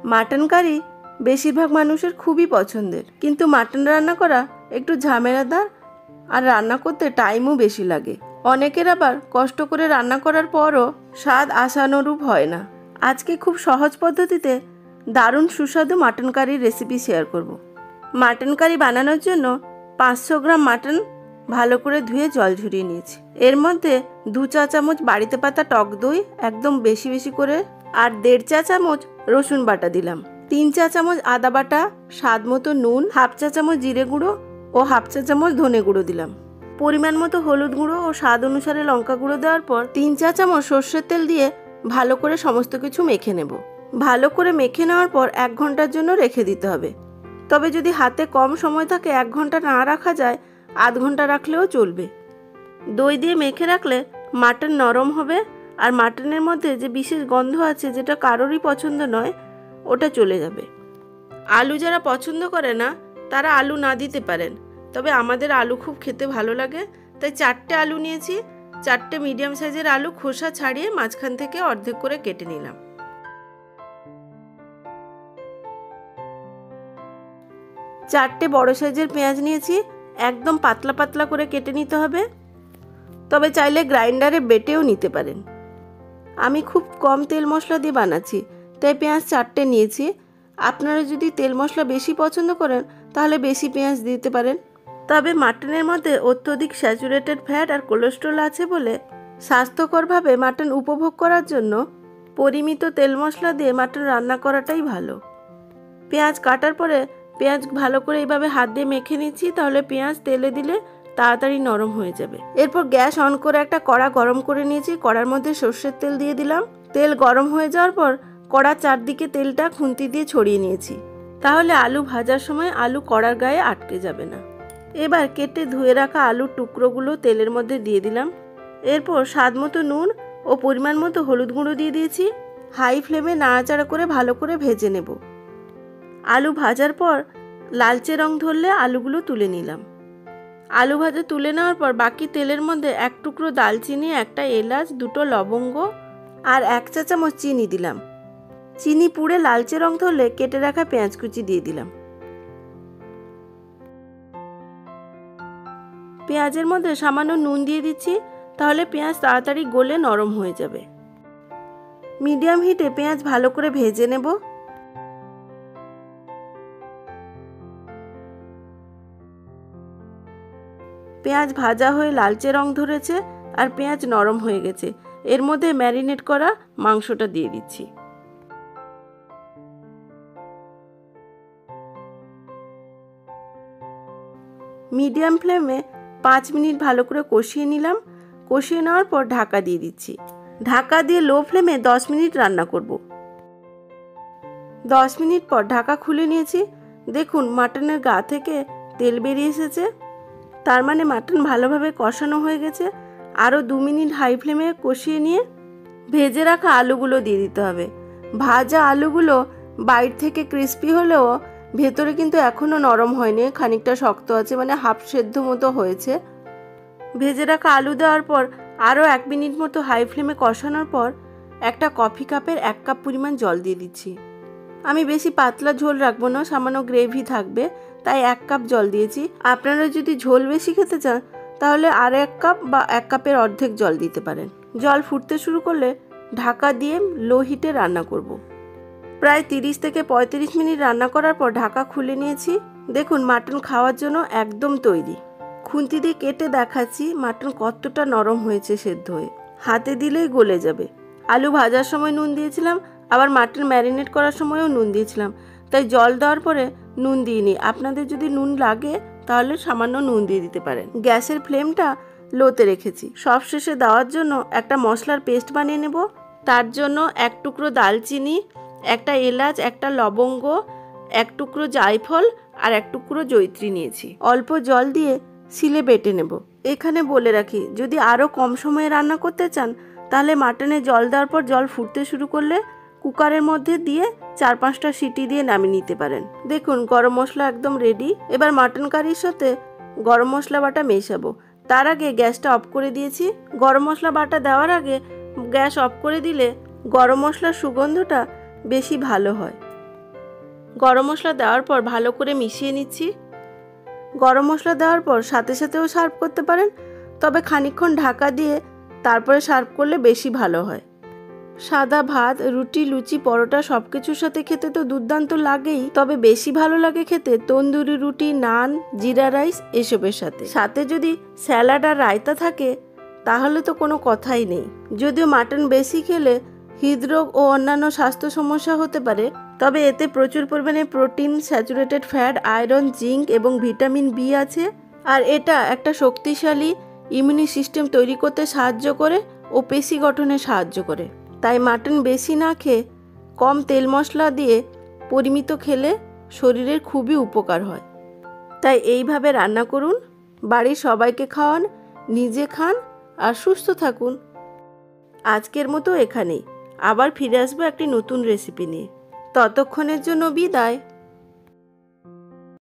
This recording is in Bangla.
মাটন কারি বেশিরভাগ মানুষের খুবই পছন্দের, কিন্তু মাটন রান্না করা একটু ঝামেলাদার আর রান্না করতে টাইমও বেশি লাগে। অনেকের আবার কষ্ট করে রান্না করার পরও স্বাদ আশানুরূপ হয় না। আজকে খুব সহজ পদ্ধতিতে দারুণ সুস্বাদু মাটন কারির রেসিপি শেয়ার করব। মাটন কারি বানানোর জন্য 500 গ্রাম মাটন ভালো করে ধুয়ে জল ঝরিয়ে নিয়েছি। এর মধ্যে 2 চা চামচ বাড়িতে পাতা টক দই একদম বেশি বেশি করে, আর 1.5 চা চামচ রসুন বাটা দিলাম, 3 চা চামচ আদা বাটা, স্বাদ মতো নুন, 1/2 চা চামচ জিরে গুঁড়ো ও 1/2 চা চামচ ধনে গুঁড়ো দিলাম। পরিমাণ মতো হলুদ গুঁড়ো ও স্বাদ অনুসারে লঙ্কা গুঁড়ো দেওয়ার পর 3 চা চামচ সর্ষের তেল দিয়ে ভালো করে সমস্ত কিছু মেখে নেব। ভালো করে মেখে নেওয়ার পর 1 ঘন্টার জন্য রেখে দিতে হবে। তবে যদি হাতে কম সময় থাকে 1 ঘন্টা না রাখা যায়, আধ ঘন্টা রাখলেও চলবে। দই দিয়ে মেখে রাখলে মাটন নরম হবে, আর মাটনের মধ্যে যে বিশেষ গন্ধ আছে যেটা কারোরই পছন্দ নয়, ওটা চলে যাবে। আলু যারা পছন্দ করে না তারা আলু না দিতে পারেন, তবে আমাদের আলু খুব খেতে ভালো লাগে, তাই 4টে আলু নিয়েছি। 4টে মিডিয়াম সাইজের আলু খোসা ছাড়িয়ে মাঝখান থেকে অর্ধেক করে কেটে নিলাম। 4টে বড় সাইজের পেঁয়াজ নিয়েছি, একদম পাতলা পাতলা করে কেটে নিতে হবে, তবে চাইলে গ্রাইন্ডারে বেটেও নিতে পারেন। আমি খুব কম তেল মশলা দিয়ে বানাচ্ছি, তাই পেঁয়াজ 4টে নিয়েছি। আপনারা যদি তেল মশলা বেশি পছন্দ করেন তাহলে বেশি পেঁয়াজ দিতে পারেন। তবে মাটনের মধ্যে অত্যধিক স্যাচুরেটেড ফ্যাট আর কোলেস্ট্রল আছে বলে স্বাস্থ্যকরভাবে মাটন উপভোগ করার জন্য পরিমিত তেল মশলা দিয়ে মাটন রান্না করাটাই ভালো। পেঁয়াজ কাটার পরে পেঁয়াজ ভালো করে এইভাবে হাত দিয়ে মেখে নিচ্ছি, তাহলে পেঁয়াজ তেলে দিলে তাড়াতাড়ি নরম হয়ে যাবে। এরপর গ্যাস অন করে একটা কড়া গরম করে নিয়েছি। কড়ার মধ্যে সর্ষের তেল দিয়ে দিলাম। তেল গরম হয়ে যাওয়ার পর কড়ার চারদিকে তেলটা খুন্তি দিয়ে ছড়িয়ে নিয়েছি, তাহলে আলু ভাজার সময় আলু কড়ার গায়ে আটকে যাবে না। এবার কেটে ধুয়ে রাখা আলুর টুকরোগুলো তেলের মধ্যে দিয়ে দিলাম। এরপর স্বাদ মতো নুন ও পরিমাণ মতো হলুদ গুঁড়ো দিয়ে দিয়েছি। হাই ফ্লেমে নাড়াচাড়া করে ভালো করে ভেজে নেব। আলু ভাজার পর লালচে রং ধরলে আলুগুলো তুলে নিলাম। আলু ভাজা তুলে নেওয়ার পর বাকি তেলের মধ্যে 1 টুকরো দালচিনি, 1টা এলাচ, 2টো লবঙ্গ আর 1 চা চামচ চিনি দিলাম। চিনি পুড়ে লালচে রং ধরলে কেটে রাখা পেঁয়াজ কুচি দিয়ে দিলাম। পেঁয়াজের মধ্যে সামান্য নুন দিয়ে দিচ্ছি, তাহলে পেঁয়াজ তাড়াতাড়ি গলে নরম হয়ে যাবে। মিডিয়াম হিটে পেঁয়াজ ভালো করে ভেজে নেব। পেঁয়াজ ভাজা হয়ে লালচে রং ধরেছে আর পেঁয়াজ নরম হয়ে গেছে। এর মধ্যে ম্যারিনেট করা মাংসটা দিয়ে দিচ্ছি। মিডিয়াম ফ্লেমে 5 মিনিট ভালো করে কষিয়ে নিলাম। কষিয়ে নেওয়ার পর ঢাকা দিয়ে দিচ্ছি। ঢাকা দিয়ে লো ফ্লেমে 10 মিনিট রান্না করব। 10 মিনিট পর ঢাকা খুলে নিয়েছি। দেখুন মাটনের গা থেকে তেল বেরিয়ে এসেছে, তার মানে মাটন ভালোভাবে কষানো হয়ে গেছে। আরও 2 মিনিট হাই ফ্লেমে কষিয়ে নিয়ে ভেজে রাখা আলুগুলো দিয়ে দিতে হবে। ভাজা আলুগুলো বাইরে থেকে ক্রিস্পি হলেও ভেতরে কিন্তু এখনও নরম হয়নি, খানিকটা শক্ত আছে, মানে হাফ সেদ্ধ মতো হয়েছে। ভেজে রাখা আলু দেওয়ার পর আরও 1 মিনিট মতো হাই ফ্লেমে কষানোর পর একটা কফি কাপের 1 কাপ পরিমাণ জল দিয়ে দিচ্ছি। আমি বেশি পাতলা ঝোল রাখবো না, সামান্য গ্রেভি থাকবে, তাই 1 কাপ জল দিয়েছি। আপনারা যদি ঝোল বেশি খেতে চান তাহলে আর 1 কাপ বা 1 কাপের অর্ধেক জল দিতে পারেন। জল ফুটতে শুরু করলে ঢাকা দিয়ে লো হিটে রান্না করব। প্রায় 30 থেকে 35 মিনিট রান্না করার পর ঢাকা খুলে নিয়েছি। দেখুন মাটন খাওয়ার জন্য একদম তৈরি। খুন্তি দিয়ে কেটে দেখাচ্ছি মাটন কতটা নরম হয়েছে সেদ্ধ হয়ে, হাতে দিলেই গলে যাবে। আলু ভাজার সময় নুন দিয়েছিলাম, আবার মাটন ম্যারিনেট করার সময়ও নুন দিয়েছিলাম, তাই জল দেওয়ার পরে নুন দিইনি। আপনাদের যদি নুন লাগে তাহলে সামান্য নুন দিয়ে দিতে পারেন। গ্যাসের ফ্লেমটা লোতে রেখেছি। সবশেষে দেওয়ার জন্য একটা মশলার পেস্ট বানিয়ে নেব। তার জন্য 1 টুকরো দালচিনি, 1টা এলাচ, 1টা লবঙ্গ, 1 টুকরো জায়ফল আর 1 টুকরো জয়িত্রী নিয়েছি। অল্প জল দিয়ে শিলে বেটে নেব। এখানে বলে রাখি, যদি আরও কম সময়ে রান্না করতে চান তাহলে মাটনে জল দেওয়ার পর জল ফুটতে শুরু করলে কুকারের মধ্যে দিয়ে 4-5টা সিটি দিয়ে নামিয়ে নিতে পারেন। দেখুন গরম মশলা একদম রেডি। এবার মাটন কারির সাথে গরম মশলা বাটা মেশাবো। তার আগে গ্যাসটা অফ করে দিয়েছি। গরম মশলা বাটা দেওয়ার আগে গ্যাস অফ করে দিলে গরম মশলার সুগন্ধটা বেশি ভালো হয়। গরম মশলা দেওয়ার পর ভালো করে মিশিয়ে নিচ্ছি। গরম মশলা দেওয়ার পর সাথে সাথেও সার্ভ করতে পারেন, তবে খানিকক্ষণ ঢাকা দিয়ে তারপরে সার্ভ করলে বেশি ভালো হয়। সাদা ভাত, রুটি, লুচি, পরোটা সব কিছুর সাথে খেতে তো দুর্দান্ত লাগেই, তবে বেশি ভালো লাগে খেতে তন্দুরি রুটি, নান, জিরা রাইস এসবের সাথে। সাথে যদি স্যালাড আর রায়তা থাকে তাহলে তো কোনো কথাই নেই। যদিও মাটন বেশি খেলে হৃদরোগ ও অন্যান্য স্বাস্থ্য সমস্যা হতে পারে, তবে এতে প্রচুর পরিমাণে protein, saturated fat, iron, zinc এবং ভিটামিন বি আছে। আর এটা একটা শক্তিশালী ইমিউনি সিস্টেম তৈরি করতে সাহায্য করে ও পেশি গঠনে সাহায্য করে। তাই মাটন বেশি না খেয়ে কম তেল মশলা দিয়ে পরিমিত খেলে শরীরের খুবই উপকার হয়। তাই এইভাবে রান্না করুন, বাড়ির সবাইকে খাওয়ান, নিজে খান আর সুস্থ থাকুন। আজকের মতো এখানেই, আবার ফিরে আসবো একটি নতুন রেসিপি নিয়ে। ততক্ষণের জন্য বিদায়।